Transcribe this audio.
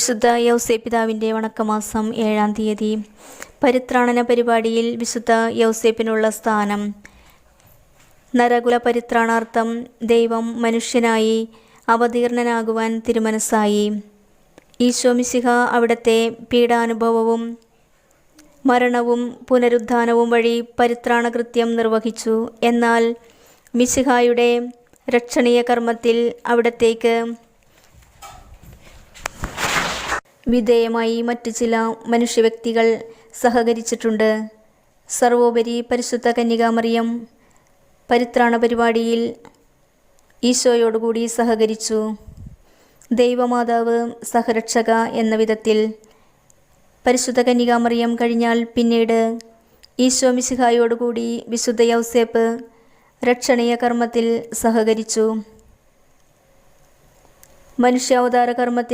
വിശുദ്ധ യൗസേപ്പിതാവിൻ്റെ വണക്കമാസം 7-ാം തീയതി. പരിത്രാണന പരിപാടിയിൽ വിശുദ്ധ യൗസേപ്പിനുള്ള സ്ഥാനം. നരകുല പരിത്രാണാർത്ഥം ദൈവം മനുഷ്യനായി അവതീർണനാകുവാൻ തിരുമനസ്സായി. ഈശോ മിശിഹ അവിടുത്തെ പീഡാനുഭവവും മരണവും പുനരുത്ഥാനവും വഴി പരിത്രാണകൃത്യം നിർവഹിച്ചു. എന്നാൽ മിശിഹായുടെ രക്ഷണീയ കർമ്മത്തിൽ അവിടത്തേക്ക് വിധേയമായി മറ്റു ചില മനുഷ്യവ്യക്തികൾ സഹകരിച്ചിട്ടുണ്ട്. സർവോപരി പരിശുദ്ധ കന്യകാമറിയം പരിത്രാണ പരിപാടിയിൽ ഈശോയോടുകൂടി സഹകരിച്ചു. ദൈവമാതാവ് സഹരക്ഷക എന്ന വിധത്തിൽ പരിശുദ്ധ കന്യകാമറിയം കഴിഞ്ഞാൽ പിന്നീട് ഈശോ മിശിഹായോടുകൂടി വിശുദ്ധ യൗസേപ്പ് രക്ഷണീയ കർമ്മത്തിൽ സഹകരിച്ചു. മനുഷ്യാവതാര കർമ്മത്തിൽ